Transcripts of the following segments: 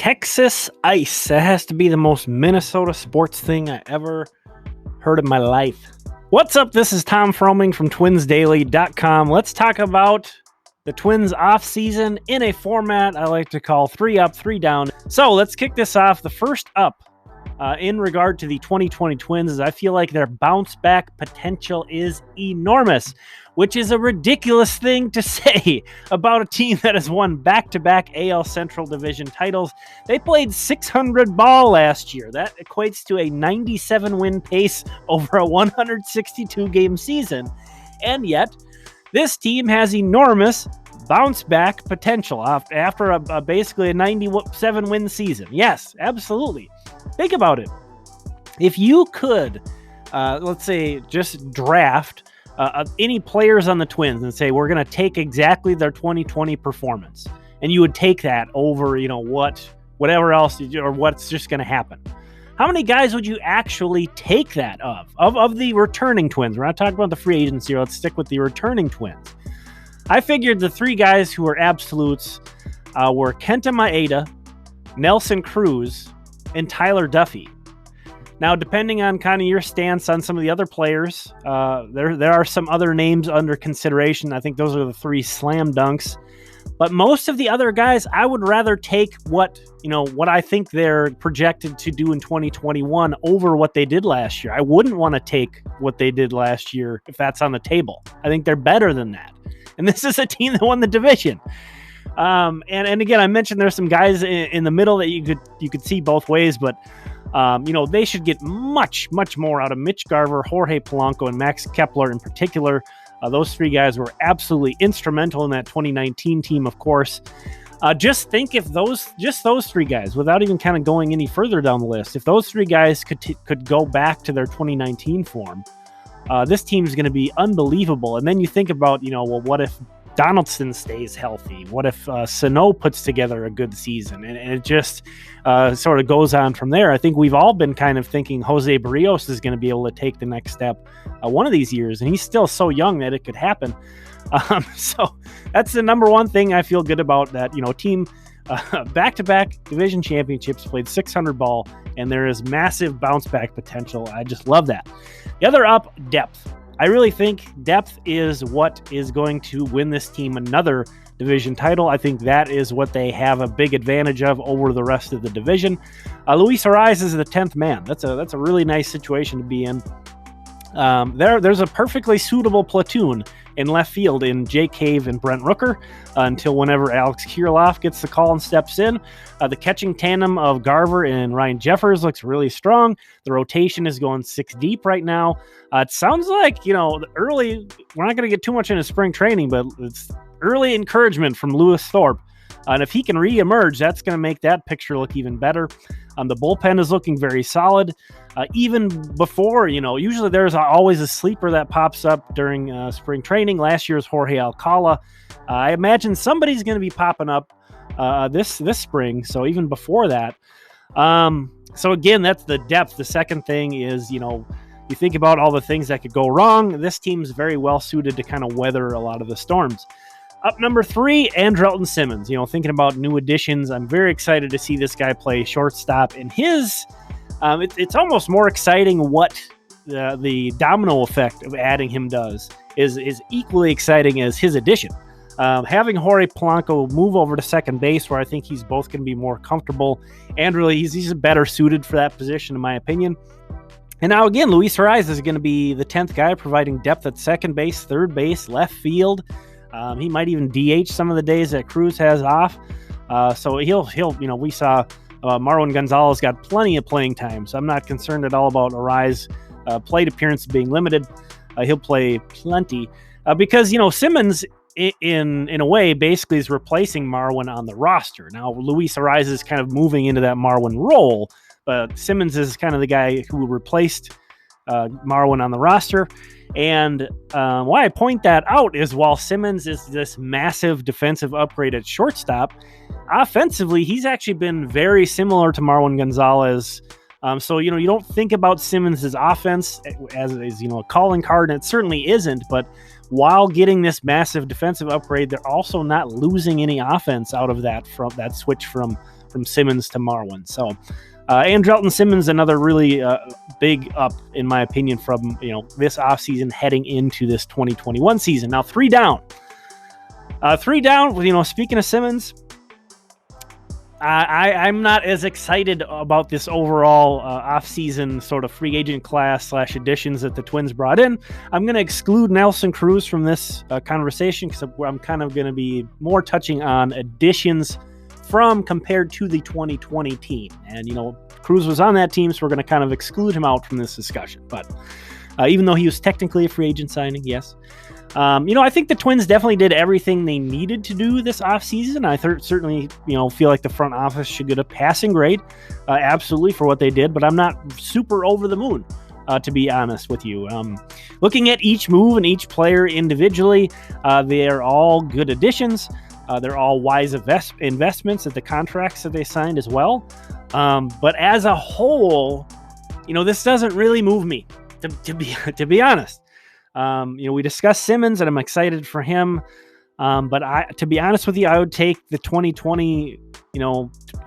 Texas ice. That has to be the most Minnesota sports thing I ever heard in my life. What's up? This is Tom Froming from TwinsDaily.com. Let's talk about the Twins offseason in a format I like to call 3 up, 3 down. So let's kick this off. The first up in regard to the 2020 Twins is I feel like their bounce back potential is enormous, which is a ridiculous thing to say about a team that has won back-to-back AL Central Division titles. They played .600 ball last year. That equates to a 97-win pace over a 162-game season. And yet, this team has enormous bounce-back potential after basically a 97-win season. Yes, absolutely. Think about it. If you could, let's say, just draft any players on the Twins and say, we're going to take exactly their 2020 performance, and you would take that over, whatever else, or what's just going to happen. How many guys would you actually take that of the returning Twins? We're not talking about the free agents here. Let's stick with the returning Twins. I figured the 3 guys who were absolutes were Kenta Maeda, Nelson Cruz, and Tyler Duffy. Now, depending on kind of your stance on some of the other players, there are some other names under consideration. I think those are the 3 slam dunks. But most of the other guys, I would rather take what I think they're projected to do in 2021 over what they did last year. I wouldn't want to take what they did last year if that's on the table. I think they're better than that. And this is a team that won the division. And again, I mentioned there's some guys in the middle that you could see both ways, but they should get much, much more out of Mitch Garver, Jorge Polanco, and Max Kepler in particular. Those 3 guys were absolutely instrumental in that 2019 team, of course. Just think if those 3 guys, without even kind of going any further down the list, if those 3 guys could go back to their 2019 form, this team is going to be unbelievable. And then you think about, what if Donaldson stays healthy? What if Sano puts together a good season? And it just sort of goes on from there. I think we've all been kind of thinking Jose Barrios is going to be able to take the next step one of these years, and he's still so young that it could happen. So that's the number one thing I feel good about, that team back-to-back division championships, played .600 ball, and there is massive bounce-back potential. I just love that. The other up, depth. I really think depth is what is going to win this team another division title. I think that is what they have a big advantage of over the rest of the division. Luis Arraez is the 10th man. That's a really nice situation to be in. There's a perfectly suitable platoon in left field in Jake Cave and Brent Rooker until whenever Alex Kirilloff gets the call and steps in. The catching tandem of Garver and Ryan Jeffers looks really strong. The rotation is going 6 deep right now. It sounds like, early, we're not going to get too much into spring training, but it's early encouragement from Lewis Thorpe. And if he can re-emerge, that's going to make that picture look even better. The bullpen is looking very solid. Even before, usually there's always a sleeper that pops up during spring training. Last year's Jorge Alcala. I imagine somebody's going to be popping up this spring. So even before that. So again, that's the depth. The second thing is, you think about all the things that could go wrong. This team's very well suited to kind of weather a lot of the storms. Up number 3, Andrelton Simmons. Thinking about new additions, I'm very excited to see this guy play shortstop. And it's almost more exciting what the domino effect of adding him does is equally exciting as his addition. Having Jorge Polanco move over to second base, where I think he's both going to be more comfortable, and really he's better suited for that position, in my opinion. And now again, Luis Arraez is going to be the 10th guy, providing depth at second base, third base, left field. He might even DH some of the days that Cruz has off. So he'll we saw Marwin Gonzalez got plenty of playing time, so I'm not concerned at all about Arraez plate appearance being limited. He'll play plenty because, Simmons in a way basically is replacing Marwin on the roster. Now, Luis Arraez is kind of moving into that Marwin role, but Simmons is kind of the guy who replaced Marwin on the roster. And why I point that out is while Simmons is this massive defensive upgrade at shortstop, offensively, he's actually been very similar to Marwin Gonzalez. So, you don't think about Simmons' offense as a calling card, and it certainly isn't. But while getting this massive defensive upgrade, they're also not losing any offense out of that, from that switch from from Simmons to Marwin. So Andrelton Simmons, another really big up, in my opinion, from this offseason heading into this 2021 season. Now, 3 down. Speaking of Simmons, I'm not as excited about this overall offseason sort of free agent class / additions that the Twins brought in. I'm going to exclude Nelson Cruz from this conversation because I'm kind of going to be more touching on additions compared to the 2020 team. And, Cruz was on that team, so we're going to kind of exclude him out from this discussion. But even though he was technically a free agent signing, yes. I think the Twins definitely did everything they needed to do this offseason. I certainly, feel like the front office should get a passing grade, absolutely, for what they did, but I'm not super over the moon, to be honest with you. Looking at each move and each player individually, they are all good additions. They're all wise investments at the contracts that they signed as well. But as a whole, this doesn't really move me, to be honest. We discussed Simmons, and I'm excited for him. But to be honest with you, I would take the 2020,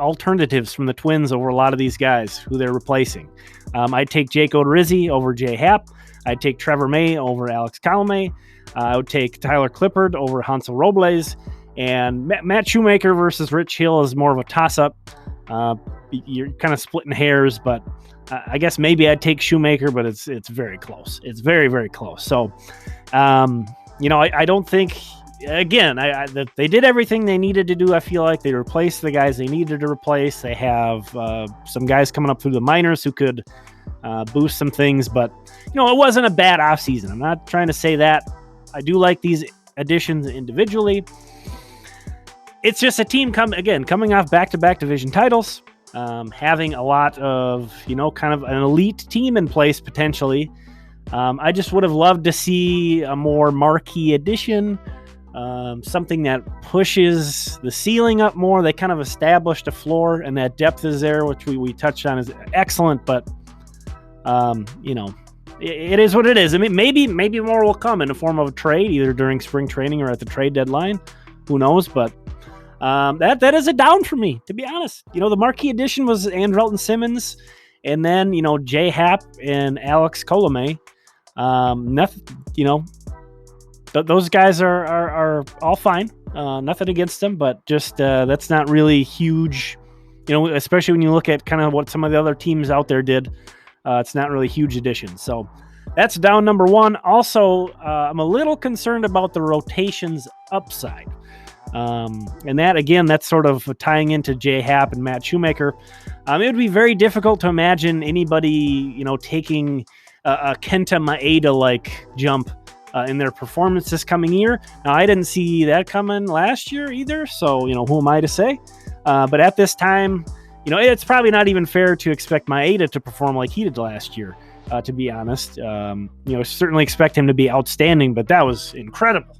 alternatives from the Twins over a lot of these guys who they're replacing. I'd take Jake Odorizzi over Jay Happ. I'd take Trevor May over Alex Colomé. I would take Tyler Clippard over Hansel Robles. And Matt Shoemaker versus Rich Hill is more of a toss-up. You're kind of splitting hairs, but I guess maybe I'd take Shoemaker, but it's very close. It's very, very close. So, I don't think, again, they did everything they needed to do. I feel like they replaced the guys they needed to replace. They have some guys coming up through the minors who could boost some things, but, it wasn't a bad offseason. I'm not trying to say that. I do like these additions individually. It's just a team coming off back-to-back division titles, having a lot of, kind of an elite team in place potentially. I just would have loved to see a more marquee addition, something that pushes the ceiling up more. They kind of established a floor, and that depth is there, which we touched on is excellent, but, it is what it is. I mean, maybe more will come in the form of a trade, either during spring training or at the trade deadline. Who knows, but that is a down for me, to be honest. The marquee addition was Andrelton Simmons, and then, Jay Happ and Alex Colomé. Nothing, those guys are all fine. Nothing against them, but just that's not really huge, especially when you look at kind of what some of the other teams out there did. It's not really huge additions. So that's down number 1. Also, I'm a little concerned about the rotation's upside. And that's sort of tying into Jay Happ and Matt Shoemaker. It would be very difficult to imagine anybody, taking a Kenta Maeda-like jump in their performance this coming year. Now, I didn't see that coming last year either, so, who am I to say? But at this time, it's probably not even fair to expect Maeda to perform like he did last year, to be honest. Certainly expect him to be outstanding, but that was incredible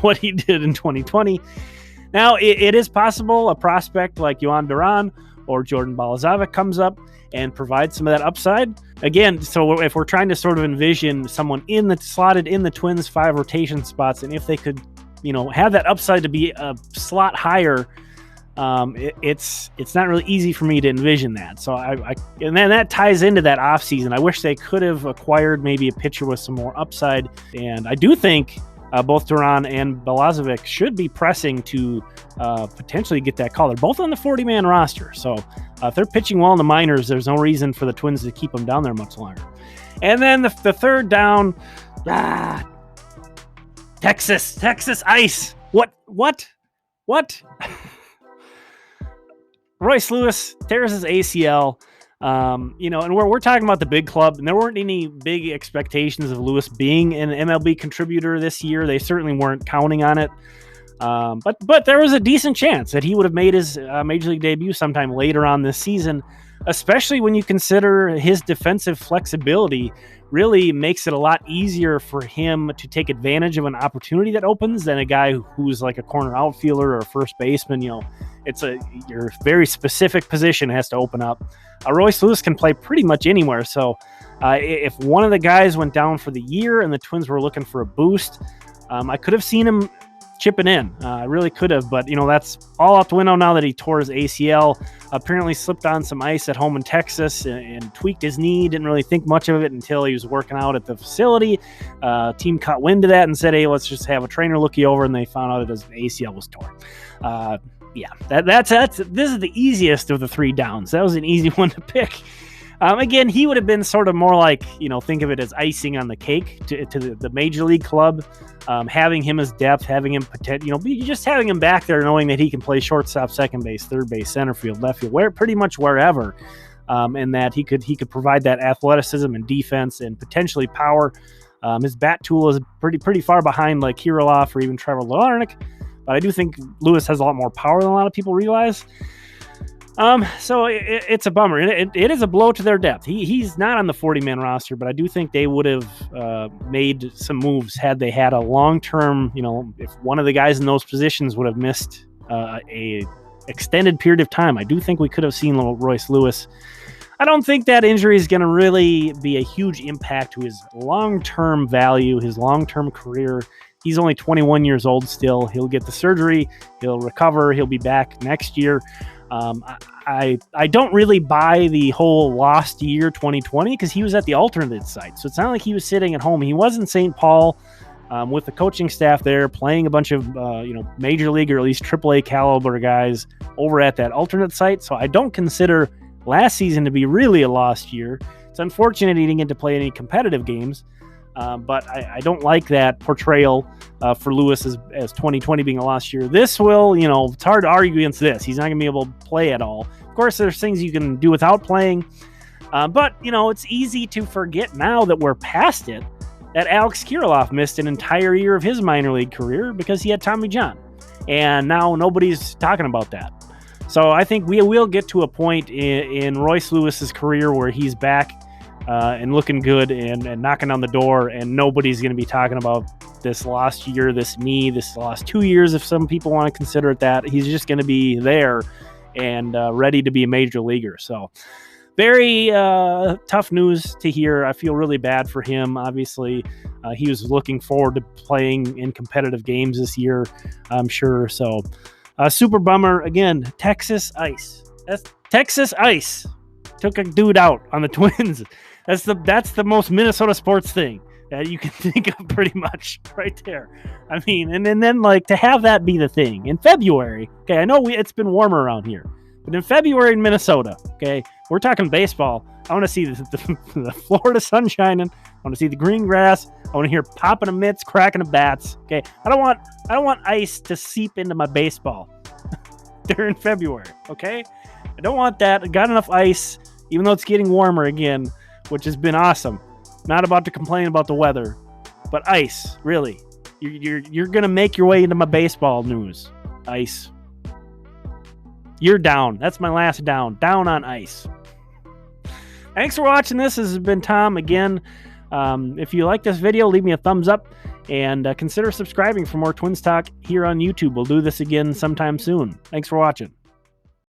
what he did in 2020. Now, it is possible a prospect like Yohan Duran or Jordan Balazovic comes up and provides some of that upside. Again, so if we're trying to sort of envision someone slotted in the Twins' 5 rotation spots, and if they could, have that upside to be a slot higher, it's not really easy for me to envision that. So and then that ties into that offseason. I wish they could have acquired maybe a pitcher with some more upside. And I do think both Duran and Balazovic should be pressing to potentially get that call. They're both on the 40-man roster. So if they're pitching well in the minors, there's no reason for the Twins to keep them down there much longer. And then the third down, Texas Ice. What? Royce Lewis tears his ACL, and we're talking about the big club, and there weren't any big expectations of Lewis being an MLB contributor this year. They certainly weren't counting on it, but there was a decent chance that he would have made his Major League debut sometime later on this season, especially when you consider his defensive flexibility really makes it a lot easier for him to take advantage of an opportunity that opens than a guy who's like a corner outfielder or a first baseman. It's your very specific position has to open up. Royce Lewis can play pretty much anywhere. So if one of the guys went down for the year and the Twins were looking for a boost, I could have seen him chipping in. I really could have, but that's all out the window now that he tore his ACL. Apparently slipped on some ice at home in Texas and tweaked his knee. Didn't really think much of it until he was working out at the facility. Team caught wind of that and said, hey, let's just have a trainer look you over, and they found out that his ACL was torn. This is the easiest of the 3 downs. That was an easy one to pick. Again, he would have been sort of more like, think of it as icing on the cake to the major league club. Having him as depth, having him just having him back there, knowing that he can play shortstop, second base, third base, center field, left field, pretty much wherever, and that he could provide that athleticism and defense and potentially power. His bat tool is pretty far behind like Kirilloff or even Trevor Larnach, but I do think Lewis has a lot more power than a lot of people realize. So it's a bummer. It is a blow to their depth. He's not on the 40-man roster, but I do think they would have made some moves had they had a long-term, if one of the guys in those positions would have missed a extended period of time. I do think we could have seen little Royce Lewis. I don't think that injury is going to really be a huge impact to his long-term value, his long-term career. He's only 21 years old still. He'll get the surgery. He'll recover. He'll be back next year. I don't really buy the whole lost year 2020 because he was at the alternate site. So it's not like he was sitting at home. He was in St. Paul with the coaching staff there playing a bunch of, major league or at least AAA caliber guys over at that alternate site. So I don't consider last season to be really a lost year. It's unfortunate he didn't get to play any competitive games. But I don't like that portrayal for Lewis as 2020 being a lost year. This will, it's hard to argue against this. He's not going to be able to play at all. Of course, there's things you can do without playing. But, it's easy to forget now that we're past it, that Alex Kirilloff missed an entire year of his minor league career because he had Tommy John. And now nobody's talking about that. So I think we will get to a point in Royce Lewis's career where he's back and looking good and knocking on the door, and nobody's going to be talking about this lost year, this knee, this lost 2 years, if some people want to consider it that. He's just going to be there and ready to be a major leaguer. So very tough news to hear. I feel really bad for him. Obviously, he was looking forward to playing in competitive games this year, I'm sure. So super bummer. Again, Texas Ice. Texas Ice took a dude out on the Twins. That's the most Minnesota sports thing that you can think of, pretty much right there. I mean, and then like to have that be the thing in February. Okay, I know it's been warmer around here, but in February in Minnesota, okay, we're talking baseball. I want to see the Florida sun shining. I want to see the green grass. I want to hear popping of mitts, cracking of bats. Okay, I don't want ice to seep into my baseball during February. Okay, I don't want that. I got enough ice, even though it's getting warmer again, which has been awesome. Not about to complain about the weather, but ice, really. You're going to make your way into my baseball news. Ice. You're down. That's my last down. Down on ice. Thanks for watching this. This has been Tom again. If you like this video, leave me a thumbs up and consider subscribing for more Twins Talk here on YouTube. We'll do this again sometime soon. Thanks for watching.